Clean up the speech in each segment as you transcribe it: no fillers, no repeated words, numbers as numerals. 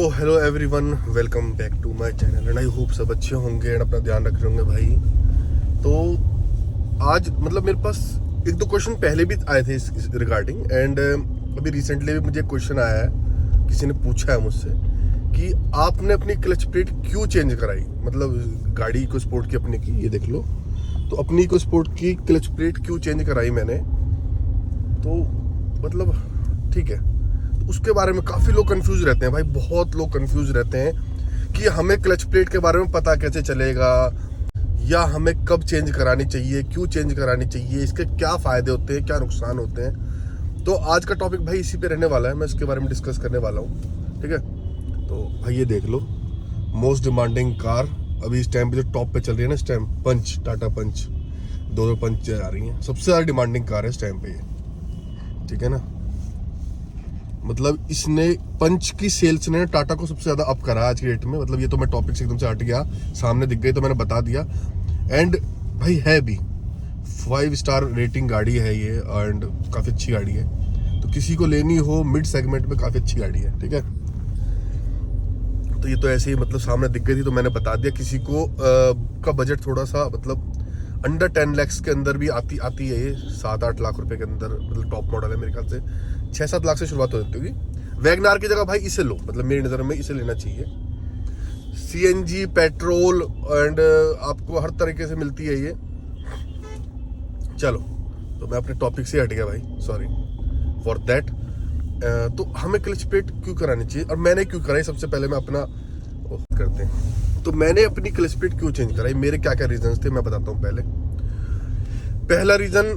तो hello everyone, welcome back to my channel and I hope सब अच्छे होंगे एंड अपना ध्यान रख रहे होंगे भाई। तो आज मतलब मेरे पास एक दो क्वेश्चन पहले भी आए थे इस रिगार्डिंग एंड अभी रिसेंटली भी मुझे क्वेश्चन आया है, किसी ने पूछा है मुझसे कि आपने अपनी क्लच प्लेट क्यों चेंज कराई। मतलब गाड़ी को स्पोर्ट की अपने की, ये देख लो, तो अपनी को स्पोर्ट की क्लच प्लेट क्यों चेंज कराई मैंने। तो मतलब ठीक है, उसके बारे में काफ़ी लोग कंफ्यूज रहते हैं भाई, बहुत लोग कंफ्यूज रहते हैं कि हमें क्लच प्लेट के बारे में पता कैसे चलेगा या हमें कब चेंज करानी चाहिए, क्यों चेंज करानी चाहिए, इसके क्या फ़ायदे होते हैं, क्या नुकसान होते हैं। तो आज का टॉपिक भाई इसी पे रहने वाला है, मैं इसके बारे में डिस्कस करने वाला हूँ। ठीक है, तो भाई ये देख लो, मोस्ट डिमांडिंग कार अभी इस टाइम पे जो टॉप पे चल रही है ना, इस टाइम पंच, टाटा पंच, दो पंच आ रही हैं, सबसे ज़्यादा डिमांडिंग कार है इस टाइम पे ये। ठीक है ना, मतलब इसने पंच की सेल्स ने टाटा को सबसे ज्यादा अप करा आज की डेट में। मतलब ये तो मैं टॉपिक से एकदम से हट गया, सामने दिख गई तो मैंने बता दिया। एंड भाई है भी 5 स्टार रेटिंग गाड़ी है ये एंड काफ़ी अच्छी गाड़ी है, तो किसी को लेनी हो मिड सेगमेंट में काफ़ी अच्छी गाड़ी है। ठीक है, तो ये तो ऐसे ही मतलब सामने दिख गई थी तो मैंने बता दिया। किसी को का बजट थोड़ा सा मतलब अंडर 10 लाख के अंदर भी आती है ये, 7-8 लाख रुपए के अंदर, मतलब टॉप मॉडल है मेरे ख्याल से 6-7 लाख से शुरुआत हो जाती होगी। वैगनार की जगह भाई इसे लो, मतलब मेरी नज़र में इसे लेना चाहिए। सीएनजी, पेट्रोल एंड आपको हर तरीके से मिलती है ये। चलो, तो मैं अपने टॉपिक से हट गया भाई, सॉरी फॉर दैट। तो हमें क्लच प्लेट क्यों करानी चाहिए और मैंने क्यों कराई, सबसे पहले मैं अपना करते हैं। तो मैंने अपनी क्लच प्लेट क्यों चेंज कराई, मेरे क्या क्या रीजंस थे मैं बताता हूँ। पहला रीजन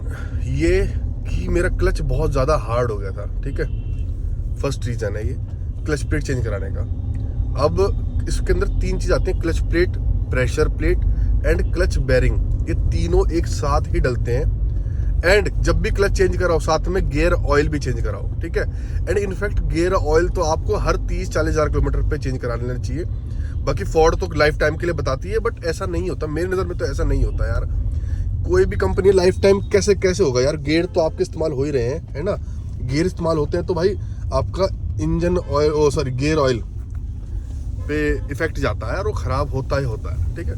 ये कि मेरा क्लच बहुत ज़्यादा हार्ड हो गया था। ठीक है, फर्स्ट रीजन है ये क्लच प्लेट चेंज कराने का। अब इसके अंदर 3 चीज़ आती हैं, clutch plate, pressure plate and clutch bearing. ये तीनों एक साथ ही डलते हैं। एंड जब भी क्लच चेंज कराओ साथ में गियर ऑयल भी चेंज कराओ। ठीक है, एंड इनफैक्ट गियर ऑयल तो आपको हर 30-40 हज़ार किलोमीटर पे चेंज करा लेना चाहिए। बाकी फोर्ड तो लाइफ टाइम के लिए बताती है, बट ऐसा नहीं होता मेरी नज़र में, तो ऐसा नहीं होता यार। कोई भी कंपनी लाइफ टाइम कैसे होगा यार, गियर तो आपके इस्तेमाल हो ही रहे हैं, है ना, गियर इस्तेमाल होते हैं तो भाई आपका इंजन ऑयल गियर ऑयल पे इफेक्ट जाता है और वो खराब होता ही होता है। ठीक है,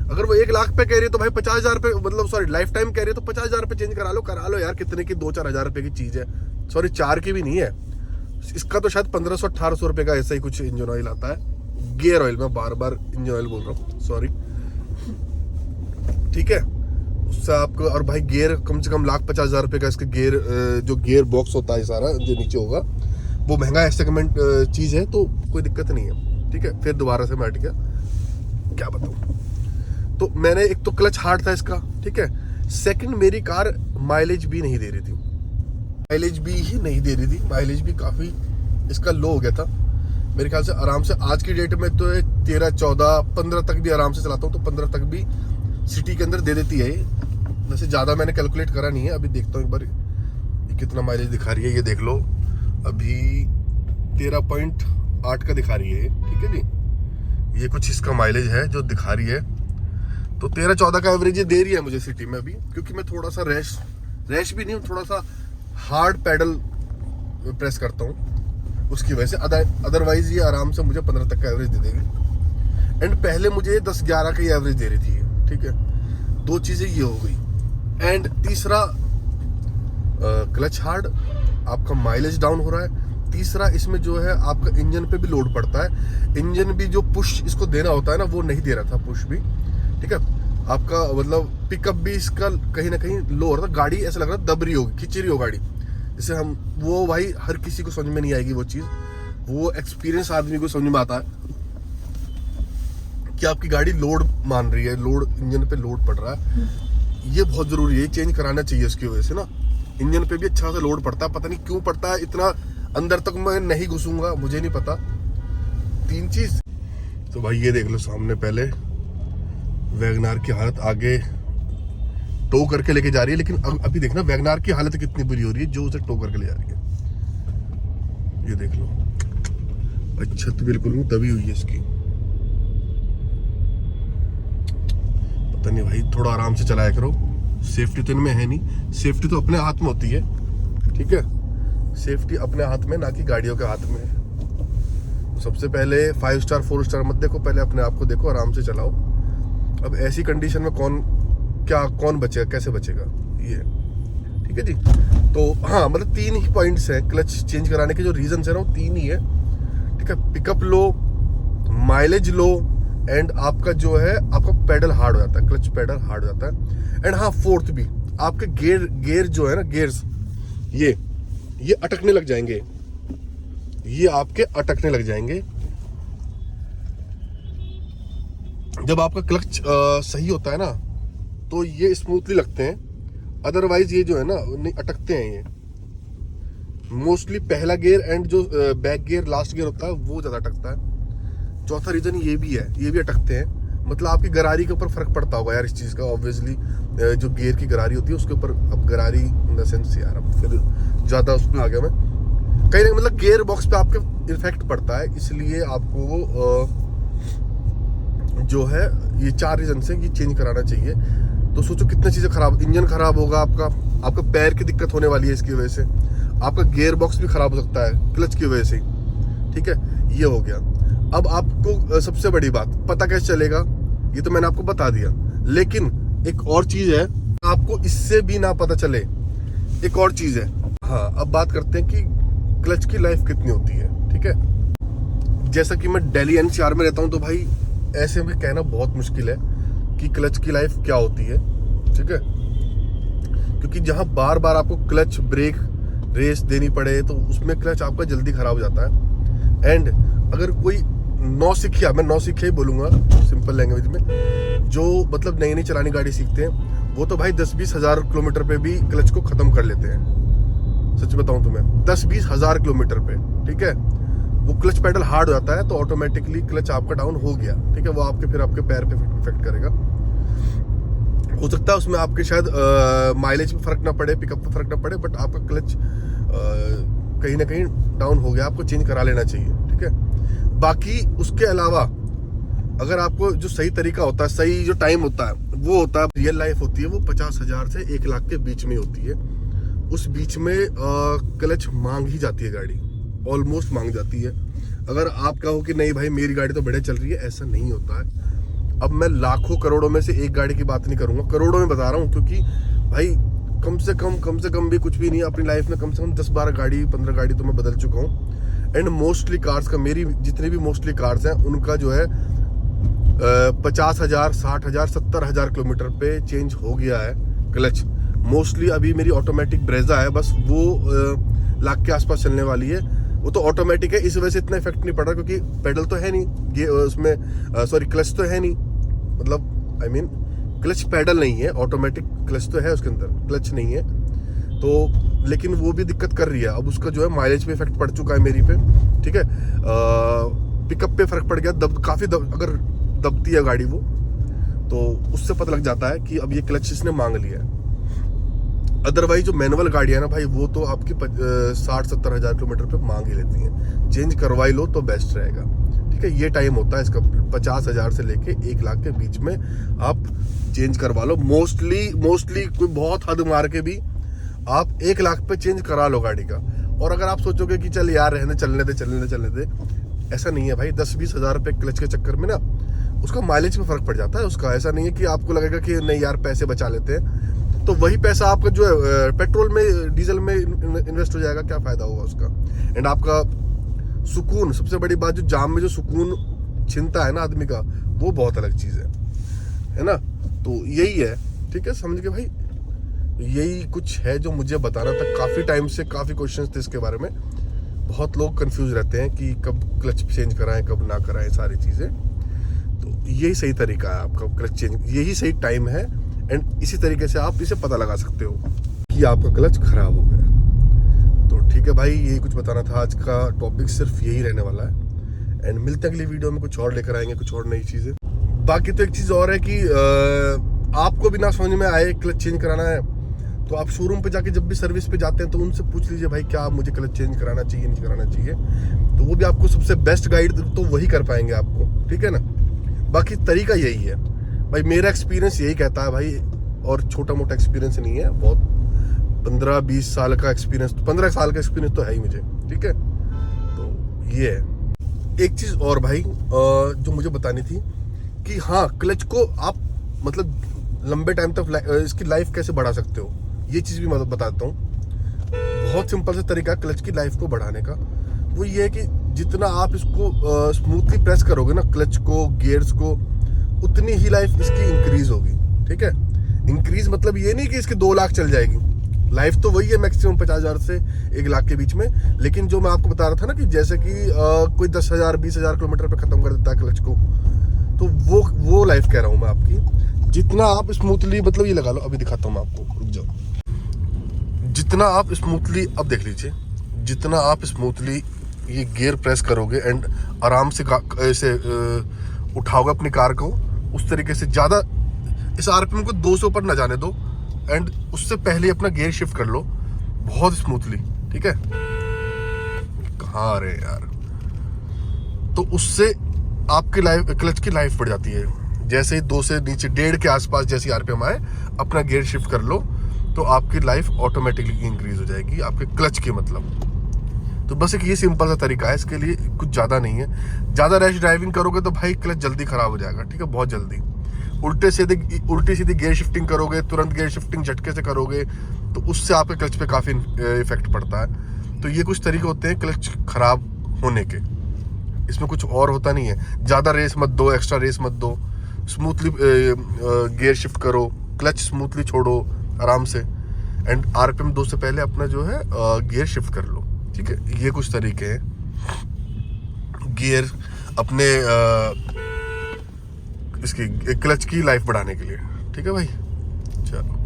अगर वो 1 लाख पे कह रही है तो भाई 50,000 पे, मतलब सॉरी लाइफ टाइम कह रही है तो 50,000 पे चेंज करा लो यार। कितने की 2-4 हज़ार रुपए की चीज़ है, सॉरी 4 की भी नहीं है, इसका तो शायद 1500-1800 रुपए का ऐसा ही कुछ इंजन ऑयल आता है, गियर ऑयल। मैं बार बार इंजन ऑयल बोल रहा हूँ, सॉरी। ठीक है, उससे आपको, और भाई गियर कम से कम 1,50,000 रुपए का इसका गियर, जो गियर बॉक्स होता है सारा जो नीचे होगा, वो महंगा सेगमेंट चीज़ है, तो कोई दिक्कत नहीं है। ठीक है, फिर दोबारा से मैं हट गया, क्या बताऊँ। तो मैंने एक तो क्लच हार्ड था इसका, ठीक है। सेकंड, मेरी कार माइलेज भी नहीं दे रही थी, माइलेज भी काफ़ी इसका लो हो गया था। मेरे ख्याल से आराम से आज की डेट में तो 13, 14, 15 तक भी आराम से चलाता हूँ, तो 15 तक भी सिटी के अंदर दे देती है ये। वैसे ज़्यादा मैंने कैलकुलेट करा नहीं है, अभी देखता हूँ एक बार ये कितना माइलेज दिखा रही है। ये देख लो, अभी 13.8 का दिखा रही है। ठीक है जी, ये कुछ इसका माइलेज है जो दिखा रही है। तो 13-14 का एवरेज ये दे रही है मुझे सिटी में अभी, क्योंकि मैं थोड़ा सा रैश भी नहीं हूँ, थोड़ा सा हार्ड पैडल प्रेस करता हूँ उसकी वजह से। अदरवाइज ये आराम से मुझे 15 तक का एवरेज दे देगी। एंड पहले मुझे 10-11 का ही एवरेज दे रही थी। ठीक है, 2 चीज़ें ये हो गई। एंड तीसरा, क्लच हार्ड, आपका माइलेज डाउन हो रहा है। तीसरा, इसमें जो है आपका इंजन पे भी लोड पड़ता है, इंजन भी जो पुश इसको देना होता है ना, वो नहीं दे रहा था पुश भी। ठीक है, आपका मतलब पिकअप भी इसका कहीं ना कहीं लो हो रहा था, गाड़ी ऐसा लग रहा था दब रही होगी, खिंच रही हो गाड़ी, जैसे हम, वो भाई हर किसी को समझ में नहीं आएगी वो चीज़, वो एक्सपीरियंस आदमी को समझ में आता है कि आपकी गाड़ी लोड मान रही है, लोड इंजन पे लोड पड़ रहा है। ये बहुत ज़रूरी है, चेंज कराना चाहिए उसकी वजह से ना। इंजन पे भी अच्छा सा लोड पड़ता है, पता नहीं क्यों पड़ता है, इतना अंदर तक मैं नहीं घुसूंगा, मुझे नहीं पता। 3 चीज़। तो भाई ये देख लो सामने, पहले वैगनार की हालत आगे टो करके लेके जा रही है, लेकिन अभी देखना वैगनार की हालत कितनी बुरी हो रही है जो उसे टो करके ले जा रही है। ये देख लो, अच्छा तो बिल्कुल नहीं दबी हुई है इसकी, पता नहीं भाई, थोड़ा आराम से चलाया करो। सेफ्टी तो इनमें है नहीं, सेफ्टी तो अपने हाथ में होती है। ठीक है, सेफ्टी अपने हाथ में, ना कि गाड़ियों के हाथ में। सबसे पहले 5 स्टार 4 स्टार मत देखो, पहले अपने आप को देखो, आराम से चलाओ। अब ऐसी कंडीशन में कौन बचेगा, कैसे बचेगा ये, ठीक है जी। तो हाँ, मतलब 3 ही पॉइंट्स हैं क्लच चेंज कराने के, जो रीजन है ना वो 3 ही है, ठीक है। Pickup low, mileage low, and आपका जो है आपका पेडल हार्ड हो जाता है, क्लच पेडल हार्ड हो जाता है। एंड हाँ, फोर्थ भी, आपके गेयर जो है ना, गेयर्स ये अटकने लग जाएंगे, ये आपके अटकने लग जाएंगे। जब आपका क्लच सही होता है ना तो ये स्मूथली लगते हैं, अदरवाइज ये जो है ना नहीं अटकते हैं। ये मोस्टली पहला गियर एंड जो बैक गियर लास्ट गियर होता है वो ज्यादा अटकता है। चौथा रीजन ये भी है, ये भी अटकते हैं। मतलब आपकी गरारी के ऊपर फर्क पड़ता होगा यार इस चीज का, ऑब्वियसली जो गियर की गरारी होती है उसके ऊपर। अब गरारी इन द सेंस यार, अब फिर ज्यादा उसमें आ गया मैं, कहीं ना मतलब गियर बॉक्स पे आपके इफेक्ट पड़ता है, इसलिए आपको जो है ये 4 रीजन से ये चेंज कराना चाहिए। तो सोचो कितनी चीजें खराब, इंजन खराब होगा आपका पैर की दिक्कत होने वाली है इसकी वजह से, आपका गियर बॉक्स भी खराब हो सकता है क्लच की वजह से, ठीक है। ये हो गया। अब आपको सबसे बड़ी बात पता कैसे चलेगा, ये तो मैंने आपको बता दिया, लेकिन एक और चीज है आपको इससे भी ना पता चले, एक और चीज है। हाँ, अब बात करते हैं कि क्लच की लाइफ कितनी होती है, ठीक है। जैसा कि मैं दिल्ली NCR में रहता हूँ, तो भाई ऐसे में कहना बहुत मुश्किल है कि क्लच की लाइफ क्या होती है, ठीक है। क्योंकि जहां बार बार आपको क्लच ब्रेक रेस देनी पड़े तो उसमें क्लच आपका जल्दी खराब हो जाता है। एंड अगर कोई नौसिखिया, मैं नौसिखिया ही बोलूंगा सिंपल लैंग्वेज में, जो मतलब नई चलानी गाड़ी सीखते हैं, वो तो भाई 10-20 हज़ार किलोमीटर पे भी क्लच को खत्म कर लेते हैं। सच बताऊं तुम्हें, 10-20 हज़ार किलोमीटर पे, ठीक है। वो क्लच पेडल हार्ड हो जाता है तो ऑटोमेटिकली क्लच आपका डाउन हो गया, ठीक है। वो फिर आपके पैर पे इफेक्ट करेगा। हो सकता है उसमें आपके शायद माइलेज में फर्क ना पड़े, पिकअप पे फर्क ना पड़े, बट आपका क्लच कहीं ना कहीं डाउन हो गया, आपको चेंज करा लेना चाहिए, ठीक है। बाकी उसके अलावा अगर आपको जो सही तरीका होता है, सही जो टाइम होता है, वो होता है रियल लाइफ होती है, वो 50,000 से 1 लाख के बीच में होती है। उस बीच में क्लच मांग ही जाती है गाड़ी, ऑलमोस्ट मांग जाती है। अगर आप कहो कि नहीं भाई मेरी गाड़ी तो बढ़िया चल रही है, ऐसा नहीं होता है। अब मैं लाखों करोड़ों में से एक गाड़ी की बात नहीं करूंगा, करोड़ों में बता रहा हूँ, क्योंकि भाई कम से कम भी कुछ भी नहीं, अपनी लाइफ में कम से कम 10-12 गाड़ी 15 गाड़ी तो मैं बदल चुका हूँ। एंड मोस्टली कार्स का, मेरी जितने भी मोस्टली कार्स हैं उनका जो है 50,000 60,000 70,000 किलोमीटर पे चेंज हो गया है क्लच। मोस्टली अभी मेरी ऑटोमेटिक ब्रेजा है, बस वो लाख के आसपास चलने वाली है। वो तो ऑटोमेटिक है, इस वजह से इतना इफेक्ट नहीं पड़ रहा, क्योंकि पेडल तो है नहीं ये उसमें, सॉरी क्लच तो है नहीं, मतलब आई मीन क्लच पेडल नहीं है, ऑटोमेटिक क्लच तो है उसके अंदर, क्लच नहीं है तो। लेकिन वो भी दिक्कत कर रही है। अब उसका जो है माइलेज पे इफेक्ट पड़ चुका है मेरी पे, ठीक है। पिकअप पे फर्क पड़ गया, अगर दबती है गाड़ी वो, तो उससे पता लग जाता है कि अब ये क्लच इसने मांग लिया है। अदरवाइज जो मैनुअल गाड़ियां ना भाई, वो तो आपकी 60-70 हज़ार किलोमीटर पे मांग ही लेती हैं, चेंज करवाई लो तो बेस्ट रहेगा, ठीक है। ये टाइम होता है इसका 50,000 से लेके 1 लाख के बीच में आप चेंज करवा लो। मोस्टली कोई बहुत हद मार के भी आप 1 लाख पे चेंज करा लो गाड़ी का। और अगर आप सोचोगे कि चल यार रहने चलने दे, ऐसा नहीं है भाई। 10-20 हज़ार रुपये क्लच के चक्कर में ना उसका माइलेज में फर्क पड़ जाता है उसका। ऐसा नहीं है कि आपको लगेगा कि नहीं यार पैसे बचा लेते हैं, तो वही पैसा आपका जो है पेट्रोल में डीजल में इन्वेस्ट हो जाएगा, क्या फायदा होगा उसका। एंड आपका सुकून, सबसे बड़ी बात, जो जाम में जो सुकून छिनता है ना आदमी का, वो बहुत अलग चीज है ना। तो यही है, ठीक है, समझ गए भाई। यही कुछ है जो मुझे बताना था। काफी टाइम से काफी क्वेश्चंस थे इसके बारे में, बहुत लोग कंफ्यूज रहते हैं कि कब क्लच चेंज कराएं कब ना कराएं सारी चीजें। तो यही सही तरीका है आपका क्लच चेंज, यही सही टाइम है। एंड इसी तरीके से आप इसे पता लगा सकते हो कि आपका क्लच खराब हो गया। तो ठीक है भाई, यही कुछ बताना था। आज का टॉपिक सिर्फ यही रहने वाला है। एंड मिलते हैं अगली वीडियो में, कुछ और लेकर आएंगे, कुछ और नई चीजें। बाकी तो एक चीज और है कि आपको भी ना समझ में आए क्लच चेंज कराना है तो आप शोरूम पे जाके जब भी सर्विस पे जाते हैं तो उनसे पूछ लीजिए भाई क्या मुझे क्लच चेंज कराना चाहिए नहीं कराना चाहिए। तो वो भी आपको सबसे बेस्ट गाइड तो वही कर पाएंगे आपको, ठीक है ना। बाकी तरीका यही है भाई, मेरा एक्सपीरियंस यही कहता है भाई, और छोटा मोटा एक्सपीरियंस नहीं है, बहुत 15-20 साल का एक्सपीरियंस, 15 साल का एक्सपीरियंस तो है ही मुझे, ठीक है। तो ये है। एक चीज और भाई जो मुझे बतानी थी कि हाँ, क्लच को आप मतलब लंबे टाइम तक इसकी लाइफ कैसे बढ़ा सकते हो, ये चीज भी मैं बताता हूँ। बहुत सिंपल सा तरीका है क्लच की लाइफ को बढ़ाने का। वो ये है कि जितना आप इसको स्मूथली प्रेस करोगे ना, क्लच को, गियर्स को, उतनी ही लाइफ इसकी इंक्रीज होगी। ठीक है, इंक्रीज मतलब ये नहीं कि इसके 2 लाख चल जाएगी, लाइफ तो वही है मैक्सिमम 50,000 से 1 लाख के बीच में। लेकिन जो मैं आपको बता रहा था ना कि जैसे कि कोई 10,000 20,000 किलोमीटर पे खत्म कर देता है क्लच को, तो वो लाइफ कह रहा हूँ मैं आपकी। जितना आप स्मूथली, मतलब ये लगा लो, अभी दिखाता हूँ मैं आपको, रुक जाओ। जितना आप स्मूथली, अब देख लीजिए, जितना आप स्मूथली ये गियर प्रेस करोगे एंड आराम से ऐसे उठाओगे अपनी कार को, उस तरीके से ज़्यादा इस आरपीएम को 200 पर ना जाने दो एंड उससे पहले अपना गियर शिफ्ट कर लो बहुत स्मूथली। ठीक है, कहाँ रे यार, तो उससे आपकी लाइफ, क्लच की लाइफ बढ़ जाती है। जैसे ही 2 से नीचे 1.5 के आसपास जैसी आरपीएम आए, अपना गियर शिफ्ट कर लो तो आपकी लाइफ ऑटोमेटिकली इंक्रीज हो जाएगी, आपके क्लच की मतलब। तो बस एक ये सिंपल सा तरीका है, इसके लिए कुछ ज़्यादा नहीं है। ज़्यादा रैश ड्राइविंग करोगे तो भाई क्लच जल्दी ख़राब हो जाएगा। ठीक है, बहुत जल्दी। उल्टी सीधी गियर शिफ्टिंग करोगे, तुरंत गियर शिफ्टिंग झटके से करोगे, तो उससे आपके क्लच पे काफ़ी इफेक्ट पड़ता है। तो ये कुछ तरीके होते हैं क्लच ख़राब होने के, इसमें कुछ और होता नहीं है। ज़्यादा रेस मत दो, एक्स्ट्रा रेस मत दो, स्मूथली गियर शिफ्ट करो, क्लच स्मूथली छोड़ो आराम से, एंड आरपीएम 2 से पहले अपना जो है गियर शिफ्ट कर लो। ठीक है, ये कुछ तरीके हैं गियर अपने इसकी क्लच की लाइफ बढ़ाने के लिए। ठीक है भाई, चलो।